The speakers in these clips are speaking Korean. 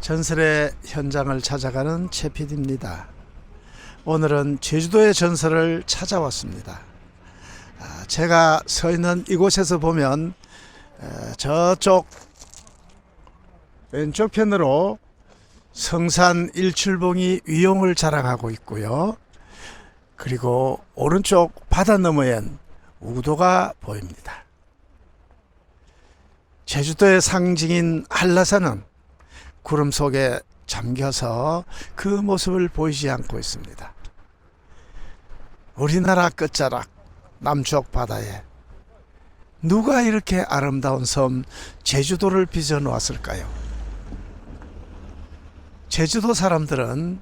전설의 현장을 찾아가는 최 PD입니다. 오늘은 제주도의 전설을 찾아왔습니다. 제가 서 있는 이곳에서 보면 저쪽 왼쪽 편으로 성산 일출봉이 위용을 자랑하고 있고요. 그리고 오른쪽 바다 너머엔 우도가 보입니다. 제주도의 상징인 한라산은 구름 속에 잠겨서 그 모습을 보이지 않고 있습니다. 우리나라 끝자락 남쪽 바다에 누가 이렇게 아름다운 섬 제주도를 빚어 놓았을까요? 제주도 사람들은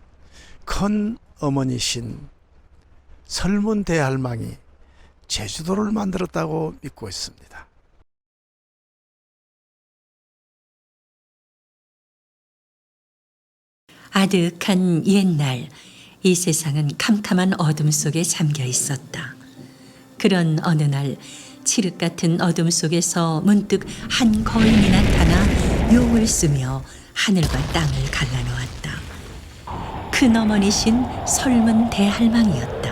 큰 어머니신 설문 대할망이 제주도를 만들었다고 믿고 있습니다. 아득한 옛날, 이 세상은 캄캄한 어둠 속에 잠겨 있었다. 그런 어느 날 칠흑 같은 어둠 속에서 문득 한 거인이 나타나 욕을 쓰며 하늘과 땅을 갈라놓았다. 큰 어머니신 설문 대할망이었다.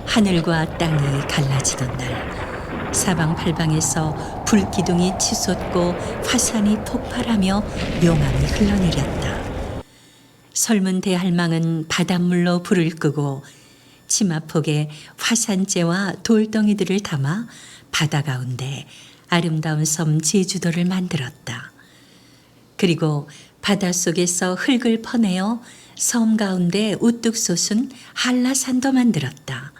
하늘과 땅이 갈라지던 날 사방팔방에서 불기둥이 치솟고 화산이 폭발하며 용암이 흘러내렸다. 설문 대할망은 바닷물로 불을 끄고 치마폭에 화산재와 돌덩이들을 담아 바다 가운데 아름다운 섬 제주도를 만들었다. 그리고 바닷속에서 흙을 퍼내어 섬 가운데 우뚝 솟은 한라산도 만들었다.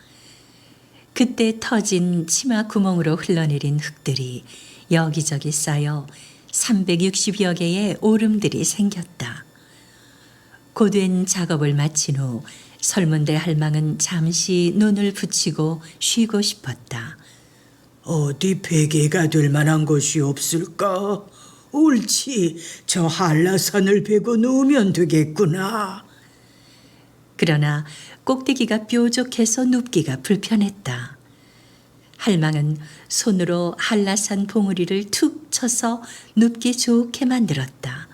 그때 터진 치마 구멍으로 흘러내린 흙들이 여기저기 쌓여 360여 개의 오름들이 생겼다. 고된 작업을 마친 후 설문대 할망은 잠시 눈을 붙이고 쉬고 싶었다. 어디 베개가 될 만한 곳이 없을까? 옳지, 저 한라산을 베고 누우면 되겠구나. 그러나 꼭대기가 뾰족해서 눕기가 불편했다. 할망은 손으로 한라산 봉우리를 툭 쳐서 눕기 좋게 만들었다.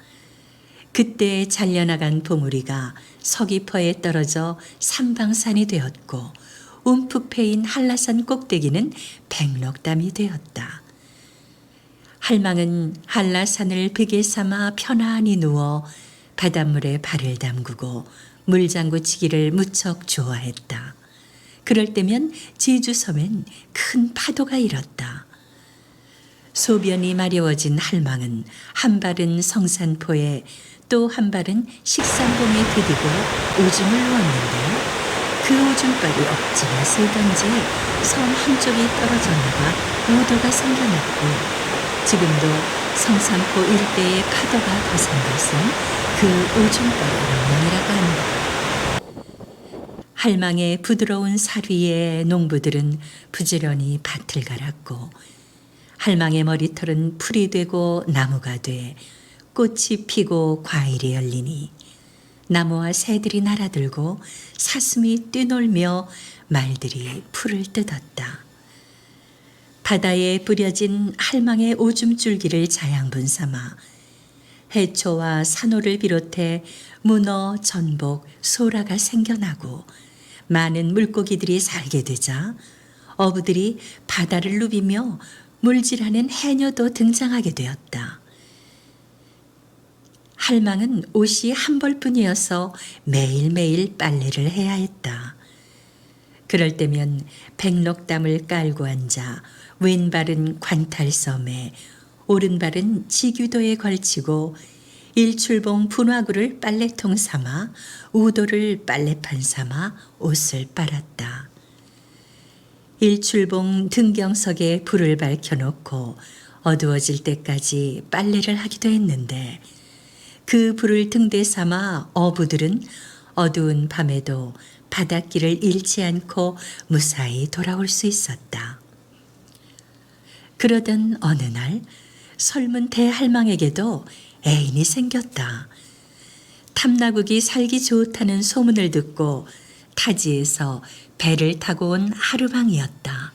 그때 잘려나간 봉우리가 서귀포에 떨어져 삼방산이 되었고 움푹 패인 한라산 꼭대기는 백록담이 되었다. 할망은 한라산을 베개 삼아 편안히 누워 바닷물에 발을 담그고 물장구치기를 무척 좋아했다. 그럴 때면 제주섬엔 큰 파도가 일었다. 소변이 마려워진 할망은 한 발은 성산포에 또 한 발은 식산봉에 디디고 오줌을 누웠는데 그 오줌발이 억지나 세던지 섬 한쪽이 떨어졌나봐 우도가 생겨났고 지금도 성산포 일대의 파도가 거센 것은 그 오줌발 영향이라고 한다. 할망의 부드러운 살 위에 농부들은 부지런히 밭을 갈았고 할망의 머리털은 풀이 되고 나무가 돼 꽃이 피고 과일이 열리니 나무와 새들이 날아들고 사슴이 뛰놀며 말들이 풀을 뜯었다. 바다에 뿌려진 할망의 오줌줄기를 자양분 삼아 해초와 산호를 비롯해 문어, 전복, 소라가 생겨나고 많은 물고기들이 살게 되자 어부들이 바다를 누비며 물질하는 해녀도 등장하게 되었다. 할망은 옷이 한 벌뿐이어서 매일매일 빨래를 해야 했다. 그럴 때면 백록담을 깔고 앉아 왼발은 관탈섬에 오른발은 지규도에 걸치고 일출봉 분화구를 빨래통 삼아 우도를 빨래판 삼아 옷을 빨았다. 일출봉 등경석에 불을 밝혀놓고 어두워질 때까지 빨래를 하기도 했는데 그 불을 등대 삼아 어부들은 어두운 밤에도 바닷길을 잃지 않고 무사히 돌아올 수 있었다. 그러던 어느 날 설문 대할망에게도 애인이 생겼다. 탐나국이 살기 좋다는 소문을 듣고 타지에서 배를 타고 온 하루방이었다.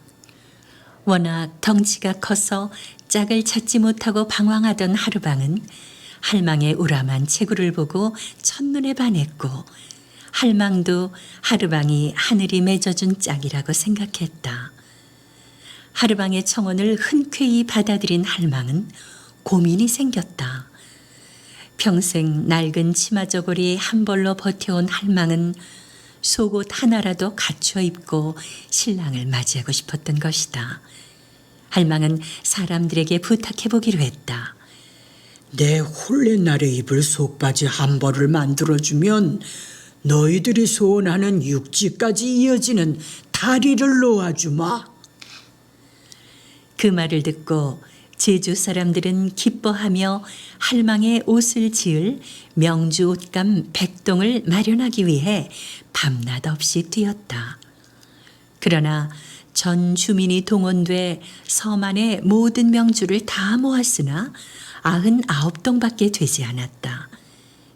워낙 덩치가 커서 짝을 찾지 못하고 방황하던 하루방은 할망의 우람한 체구를 보고 첫눈에 반했고 할망도 하르방이 하늘이 맺어준 짝이라고 생각했다. 하르방의 청혼을 흔쾌히 받아들인 할망은 고민이 생겼다. 평생 낡은 치마 저고리 한 벌로 버텨온 할망은 속옷 하나라도 갖춰 입고 신랑을 맞이하고 싶었던 것이다. 할망은 사람들에게 부탁해 보기로 했다. 내 홀레날에 입을 속바지 한 벌을 만들어주면 너희들이 소원하는 육지까지 이어지는 다리를 놓아주마. 그 말을 듣고 제주 사람들은 기뻐하며 할망의 옷을 지을 명주 옷감 100동을 마련하기 위해 밤낮 없이 뛰었다. 그러나 전 주민이 동원돼 섬 안의 모든 명주를 다 모았으나 99동밖에 되지 않았다.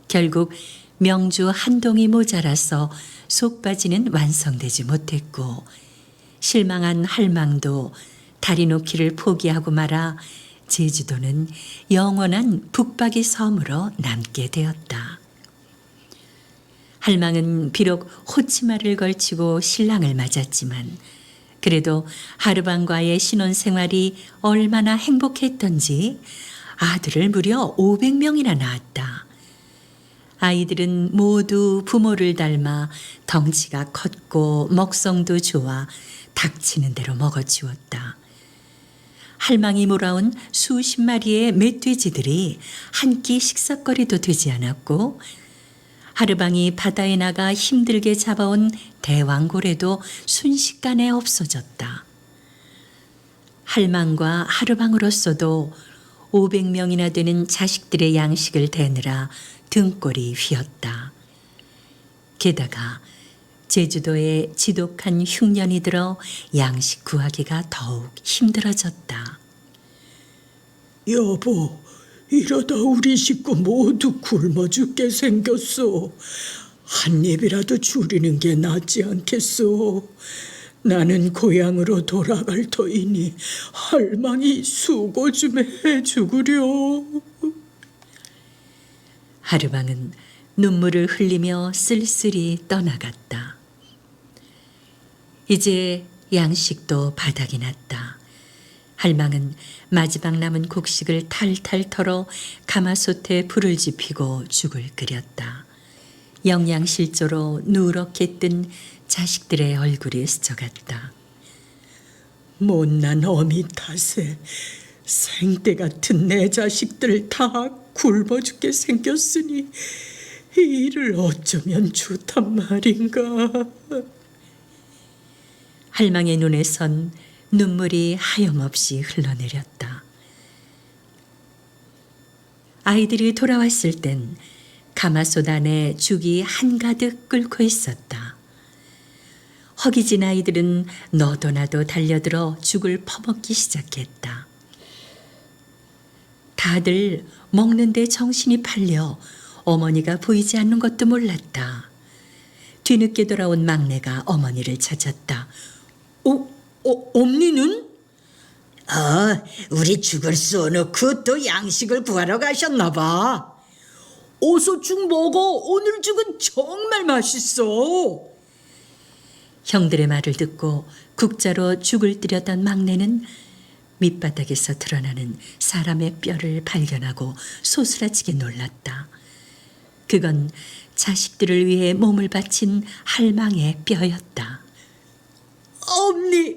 결국 명주 한 동이 모자라서 속바지는 완성되지 못했고 실망한 할망도 다리 놓기를 포기하고 말아 제주도는 영원한 북박이 섬으로 남게 되었다. 할망은 비록 호치마를 걸치고 신랑을 맞았지만 그래도 하르방과의 신혼생활이 얼마나 행복했던지 아들을 무려 500명이나 낳았다. 아이들은 모두 부모를 닮아 덩치가 컸고 먹성도 좋아 닥치는 대로 먹어치웠다. 할망이 몰아온 수십 마리의 멧돼지들이 한 끼 식사거리도 되지 않았고 하르방이 바다에 나가 힘들게 잡아온 대왕고래도 순식간에 없어졌다. 할망과 하르방으로서도 500명이나 되는 자식들의 양식을 대느라 등골이 휘었다. 게다가 제주도에 지독한 흉년이 들어 양식 구하기가 더욱 힘들어졌다. 여보, 이러다 우리 식구 모두 굶어 죽게 생겼어. 한 입이라도 줄이는 게 낫지 않겠소. 나는 고향으로 돌아갈 터이니 할망이 수고 좀 해주구려. 하르방은 눈물을 흘리며 쓸쓸히 떠나갔다. 이제 양식도 바닥이 났다. 할망은 마지막 남은 곡식을 탈탈 털어 가마솥에 불을 지피고 죽을 끓였다. 영양실조로 누렇게 뜬 자식들의 얼굴이 스쳐갔다. 못난 어미 탓에 생떼 같은 내 자식들 다 굶어 죽게 생겼으니 이 일을 어쩌면 좋단 말인가. 할망의 눈에선 눈물이 하염없이 흘러내렸다. 아이들이 돌아왔을 땐 가마솥 안에 죽이 한가득 끓고 있었다. 허기진 아이들은 너도나도 달려들어 죽을 퍼먹기 시작했다. 다들 먹는데 정신이 팔려 어머니가 보이지 않는 것도 몰랐다. 뒤늦게 돌아온 막내가 어머니를 찾았다. 엄니는? 우리 죽을 쏘놓고 또 양식을 구하러 가셨나 봐. 어서 죽 먹어. 오늘 죽은 정말 맛있어. 형들의 말을 듣고 국자로 죽을 뜨렸던 막내는 밑바닥에서 드러나는 사람의 뼈를 발견하고 소스라치게 놀랐다. 그건 자식들을 위해 몸을 바친 할망의 뼈였다. 엄니.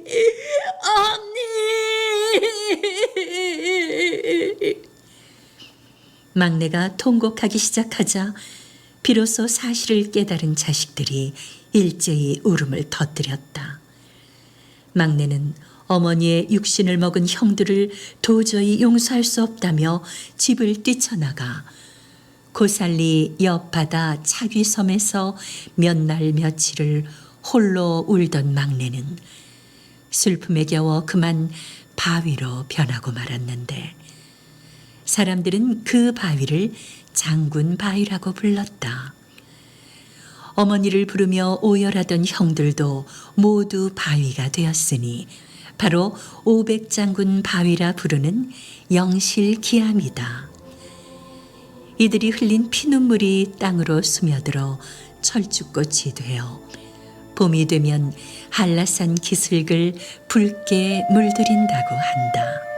막내가 통곡하기 시작하자 비로소 사실을 깨달은 자식들이 일제히 울음을 터뜨렸다. 막내는 어머니의 육신을 먹은 형들을 도저히 용서할 수 없다며 집을 뛰쳐나가 고살리 옆바다 차귀섬에서 몇 날 며칠을 홀로 울던 막내는 슬픔에 겨워 그만 바위로 변하고 말았는데 사람들은 그 바위를 장군 바위라고 불렀다. 어머니를 부르며 오열하던 형들도 모두 바위가 되었으니 바로 500장군 바위라 부르는 영실기암이다. 이들이 흘린 피눈물이 땅으로 스며들어 철쭉꽃이 되어 봄이 되면 한라산 기슭을 붉게 물들인다고 한다.